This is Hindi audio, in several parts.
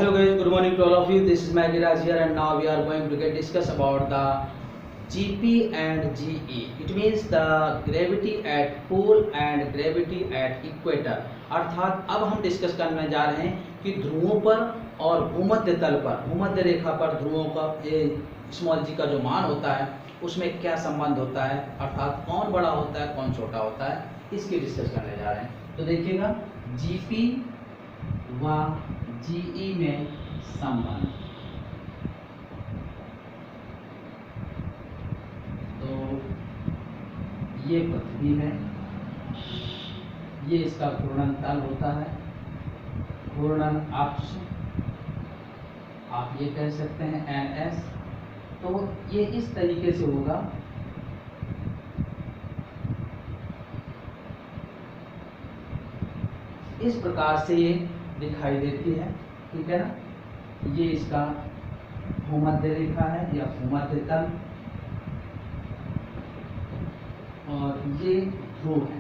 Hello guys, good morning to all of you. This is Magiraj here and now we are going to get discuss about the GP and GE. It means the gravity at pole and gravity at equator. अर्थात अब हम डिस्कस करने जा रहे हैं कि ध्रुवों पर और भूमध्य तल पर, भूमध्य रेखा पर ध्रुवों का स्मॉल जी का जो मान होता है उसमें क्या संबंध होता है, अर्थात कौन बड़ा होता है कौन छोटा होता है, इसकी डिस्कस करने जा रहे हैं। तो देखिएगा GP व GE में संबंध। तो ये पृथ्वी है, ये इसका घूर्णन तल होता है, घूर्णन अक्ष आप ये कह सकते हैं NS। तो ये इस तरीके से होगा, इस प्रकार से ये दिखाई देती है, ठीक है ना। ये इसका भूमध्य रेखा है या भूमध्य तल और ये ध्रुव है,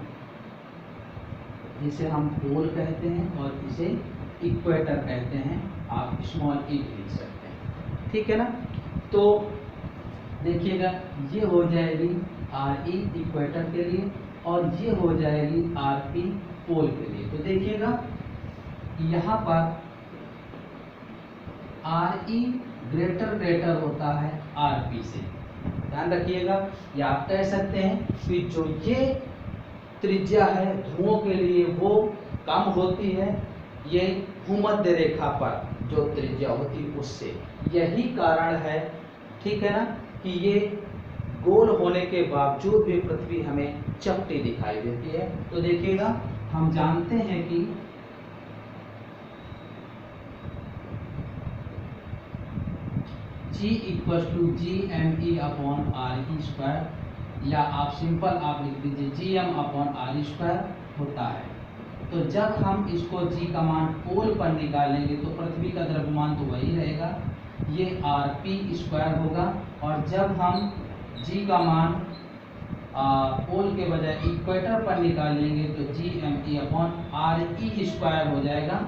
जिसे हम पोल कहते हैं और इसे इक्वेटर कहते हैं, आप स्मॉल ई लिख सकते हैं, ठीक है ना। तो देखिएगा ये हो जाएगी RE इक्वेटर के लिए और ये हो जाएगी RP पोल के लिए। तो देखिएगा यहाँ पर RE ग्रेटर होता है RP से, ध्यान रखिएगा। या आप कह सकते हैं कि जो ये त्रिज्या है ध्रुवों के लिए वो कम होती है ये भूमध्य रेखा पर जो त्रिज्या होती है उससे। यही कारण है, ठीक है ना, कि ये गोल होने के बावजूद भी पृथ्वी हमें चपटी दिखाई देती है। तो देखिएगा हम जानते हैं कि G equal to GME upon RE square, या आप सिंपल आप लिख दीजिए GM अपॉन RE स्क्वायर होता है। तो जब हम इसको G का मान पोल पर निकालेंगे तो पृथ्वी का द्रव्यमान तो वही रहेगा, ये RP स्क्वायर होगा। और जब हम G का मान पोल के बजाय इक्वेटर पर निकालेंगे तो GME अपॉन RE स्क्वायर हो जाएगा।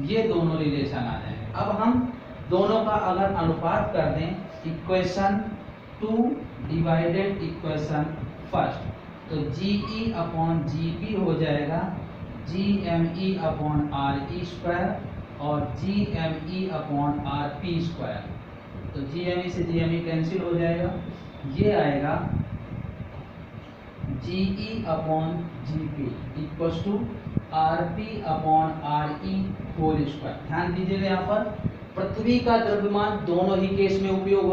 ये दोनों रिलेशन आ जाएंगे। अब हम दोनों का अगर अनुपात कर दें, इक्वेशन 2 डिवाइडेड इक्वेशन फर्स्ट, तो GE अपॉन GP हो जाएगा GME अपॉन RE स्क्वायर और GME अपॉन RP स्क्वायर। तो GME से GME कैंसिल हो जाएगा, ये आएगा GE upon GP equal to RP upon RE whole square. ध्यान दीजिएगा यहाँ पर पृथ्वी का द्रव्यमान दोनों ही केस में उपयोग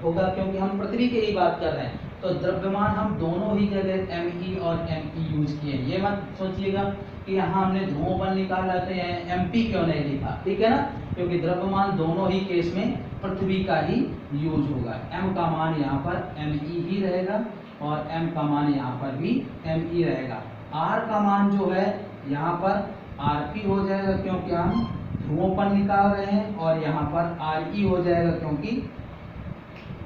होगा क्योंकि हम पृथ्वी की ही बात कर रहे हैं। तो द्रव्यमान हम दोनों ही जगह ME और ME यूज किए। ये मत सोचिएगा कि यहाँ हमने ध्रुवों पर निकाला तो MP क्यों नहीं लिखा, ठीक है ना, क्योंकि द्रव्यमान दोनों ही केस में पृथ्वी का ही यूज होगा। M का मान यहाँ पर ME ही रहेगा और M का मान यहाँ पर भी ME रहेगा। R का मान जो है यहाँ पर RP हो जाएगा क्योंकि हम ध्रुवों पर निकाल रहे हैं, और यहाँ पर RE हो जाएगा क्योंकि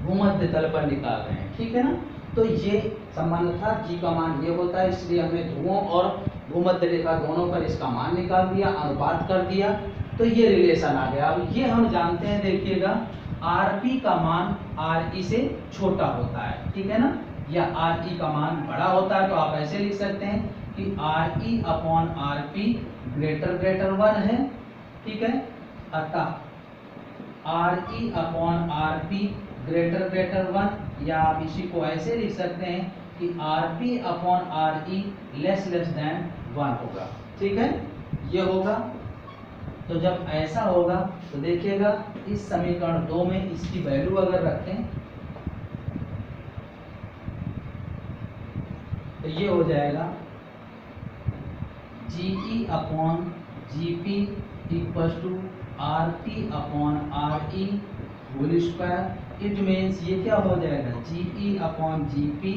भूमध्य तल पर निकाल रहे हैं, ठीक है ना। तो ये संबंध था, G का मान ये होता है, इसलिए हमने ध्रुवों और भूमध्य रेखा दोनों पर इसका मान निकाल दिया, अनुपात कर दिया, तो ये रिलेशन आ गया। अब ये हम जानते हैं, देखिएगा RP का मान RE से छोटा होता है, ठीक है ना, या RE का मान बड़ा होता है। तो आप ऐसे लिख सकते हैं कि RE अपॉन RP ग्रेटर 1 है, ठीक है, अतः RE अपॉन RP ग्रेटर 1, या आप इसी को ऐसे लिख सकते हैं कि RP upon RE less than 1 होगा, ठीक है, ये होगा। तो जब ऐसा होगा तो देखिएगा इस समीकरण 2 में इसकी वैल्यू अगर रखें तो ये हो जाएगा GE upon GP equal to RP upon RE whole square. It means ये क्या हो जाएगा, GE upon GP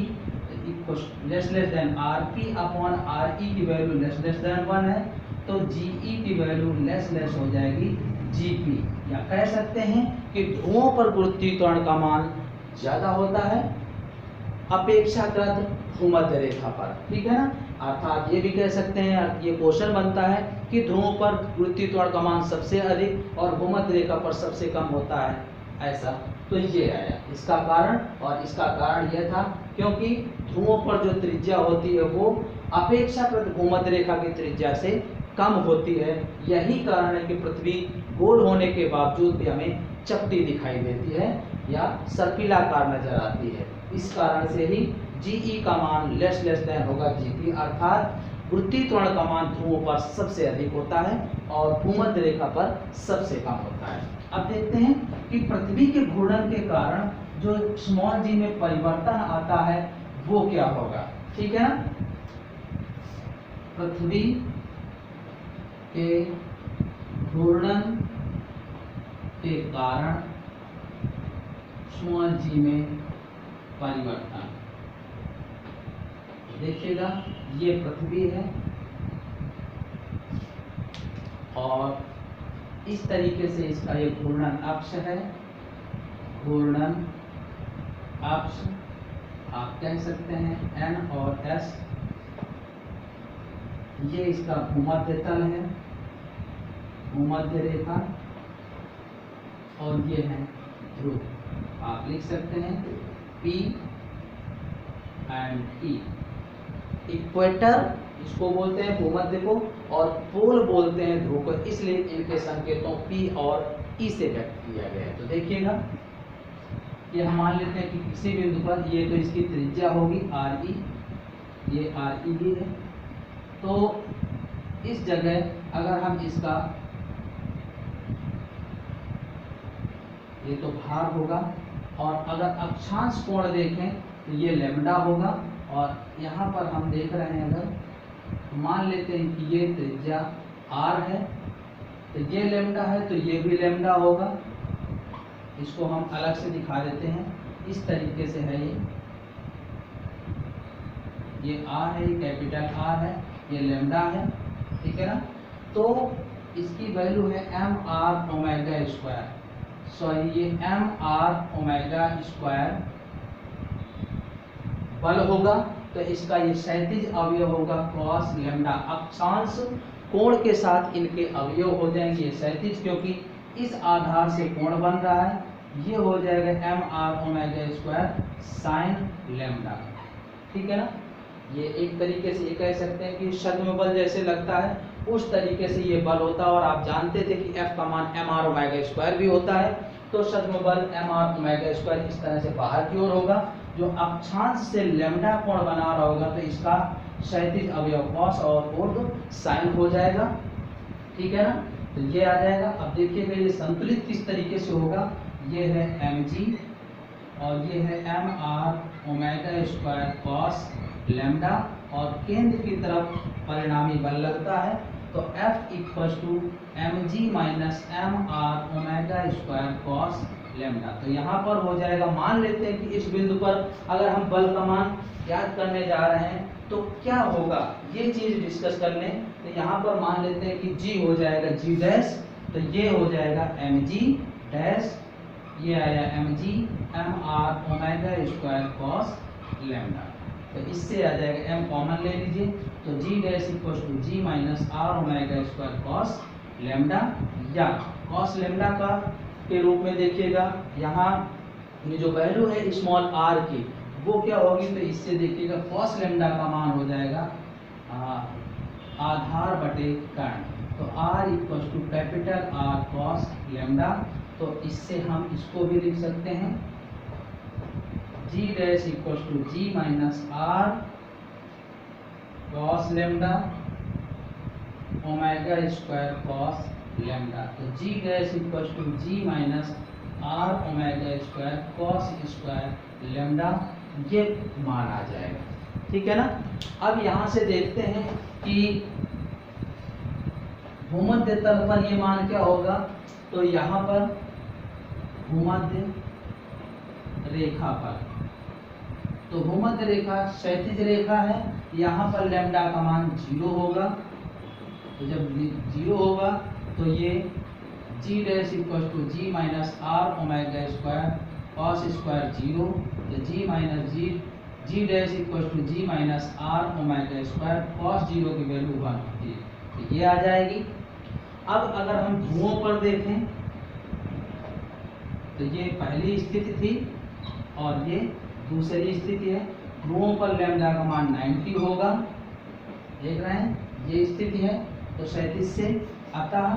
less than RP upon RE की वैल्यू लेस देन 1 है, तो GE की वैल्यू लेस हो जाएगी GP। या कह सकते हैं कि ध्रुवों पर गुरुत्वीय त्वरण का मान ज़्यादा होता है अपेक्षाकृत भूमध्य रेखा पर, ठीक है ना। अर्थात ये भी कह सकते हैं, ये क्वेश्चन बनता है कि ध्रुवों पर वृत्तीय त्वरण का मान सबसे अधिक और भूमध्य रेखा पर सबसे कम होता है, ऐसा। तो ये आया इसका कारण, और इसका कारण यह था क्योंकि ध्रुवों पर जो त्रिज्या होती है वो अपेक्षाकृत भूमध्य रेखा की त्रिज्या से कम होती है। यही कारण है कि पृथ्वी गोल होने के बावजूद भी हमें चपटी दिखाई देती है या सर्पिलाकार नजर आती है। इस कारण से ही जीई का मान लेस देन होगा जीपी, अर्थात वृत्तीय त्वरण का मान ध्रुवों पर सबसे अधिक होता है और भूमध्य रेखा पर सबसे कम होता है। अब देखते हैं कि पृथ्वी के घूर्णन के कारण जो स्मॉल जी में परिवर्तन आता है वो क्या होगा, ठीक है ना। पृथ्वी के घूर्णन के कारण स्मॉल जी में परिवर्तन, देखिएगा ये पृथ्वी है और इस तरीके से इसका ये घूर्णन अक्ष है, घूर्णन अक्ष आप कह सकते हैं एन और एस। ये इसका भूमध्य तल है, भूमध्य रेखा, और ये है ध्रुव। आप लिख सकते हैं P एंड E। इक्वेटर इसको बोलते हैं भूमध्य को, और पोल बोलते हैं ध्रुव को, इसलिए इनके संकेतों P और E से व्यक्त किया गया है। तो देखिएगा ये हम मान लेते हैं कि किसी बिंदु पर, ये तो इसकी त्रिज्या होगी RE, ये RE भी है। तो इस जगह अगर हम इसका, ये तो भार होगा, और अगर अक्षांश कोण देखें तो ये लैम्डा होगा, और यहाँ पर हम देख रहे हैं, अगर मान लेते हैं कि ये त्रिज्या R है तो ये लैम्डा है, तो ये भी लैम्डा होगा। इसको हम अलग से दिखा देते हैं, इस तरीके से है ये R है, ये कैपिटल R है, ये लैम्डा है, ठीक है ना। तो इसकी वैल्यू है M R omega square, sorry ये एम आर ओमेगा स्क्वायर बल होगा। तो इसका ये क्षैतिज अवयव होगा कॉस लैम्डा, अक्षांश कोण के साथ इनके अवयव हो जाएंगे ये क्षैतिज, क्योंकि इस आधार से कोण बन रहा है। ये हो जाएगा M R omega square sine lambda, ठीक है ना। ये एक तरीके से ये कह सकते हैं कि छद्म बल जैसे लगता है उस तरीके से ये बल होता है। और आप जानते थे कि F का मान एम आर ओमेगा स्क्वायर भी होता है, तो छद्म बल एम आर ओमेगा स्क्वायर इस तरह से बाहर की ओर होगा, जो अक्षांश से लैम्डा कोण बना रहा होगा, तो इसका क्षैतिज अवयव कॉस और ऊर्ध्व साइन हो जाएगा, ठीक है ना। तो ये आ जाएगा। अब देखिएगा ये संतुलित किस तरीके से होगा, ये है mg और ये है M R omega square cos lambda, और केंद्र की तरफ परिणामी बल लगता है, तो F equal to mg minus M R omega square cos lambda. तो यहाँ पर हो जाएगा, मान लेते हैं कि इस बिंदु पर अगर हम बल का मान ज्ञात करने जा रहे हैं तो क्या होगा, ये चीज डिस्कस कर लें। तो यहाँ पर मान लेते हैं कि G हो जाएगा G डैश, तो ये हो जाएगा mg डैश, ये आया mg M R omega square cos lambda. तो इससे आ जाएगा, m कॉमन ले लीजिए, तो G dash equal to G minus R omega square cos lambda, या कॉस लैम्डा का के रूप में देखिएगा। यहाँ ये जो वैल्यू है स्मॉल r की वो क्या होगी, तो इससे देखिएगा कॉस लैम्डा का मान हो जाएगा आधार बटे कर्ण, तो r equal to capital R cos lambda. तो इससे हम इसको भी लिख सकते हैं G dash equal to G minus R cos lambda omega square cos lambda. तो G dash equal to G minus R omega square cos square lambda, ये मान आ जाएगा, ठीक है ना। अब यहाँ से देखते हैं कि भूमध्य तल पर ये मान क्या होगा, तो यहाँ पर भूमध्य रेखा पर, तो भूमध्य रेखा क्षैतिज रेखा है, यहाँ पर लैम्डा का मान 0 होगा। तो जब 0 होगा तो ये G dash equal to G minus R omega square cos square 0, तो G minus G G dash equal to G minus R omega square cos 0 की वैल्यू 1 होती है, तो ये आ जाएगी। अब अगर हम ध्रुवों पर देखें तो ये पहली स्थिति थी और ये दूसरी स्थिति है। ध्रुवों पर लैम्डा का मान 90 होगा, देख रहे हैं ये स्थिति है। तो 37 से अतः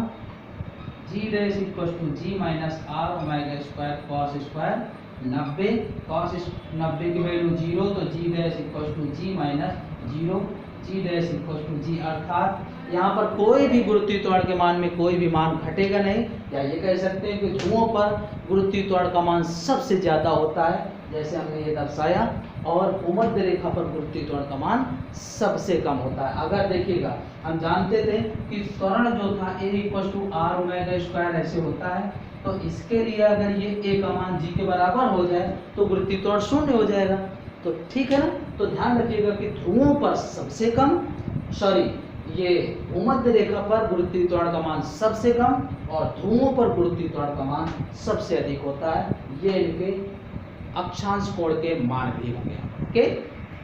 G dash equal to G minus R omega square cos square 90, cos 90 की वैल्यू 0, तो G dash equal to G minus 0, G dash equal to G, अर्थात यहाँ पर कोई भी गुरुत्वीय त्वरण के मान में कोई भी मान घटेगा नहीं, या ये कह सकते हैं कि ध्रुवों पर गुरुत्वीय त्वरण का मान सबसे ज़्यादा होता है, जैसे हमने ये दर्शाया, और भूमध्य रेखा पर गुरुत्वीय त्वरण का मान सबसे कम होता है। अगर देखिएगा हम जानते थे कि त्वरण जो था A equal to R omega square ऐसे होता है, तो इसके लिए अगर ये ए का मान जी के बराबर हो जाए तो गुरुत्वीय त्वरण शून्य हो जाएगा। तो ठीक है ना, तो ध्यान रखिएगा कि ध्रुवों पर सबसे कम, ये भूमध्य रेखा पर गुरुत्वीय त्वरण का मान सबसे कम और ध्रुवों पर गुरुत्वीय त्वरण का मान सबसे अधिक होता है। ये इनके अक्षांश कोण के मान भी होंगे। ओके।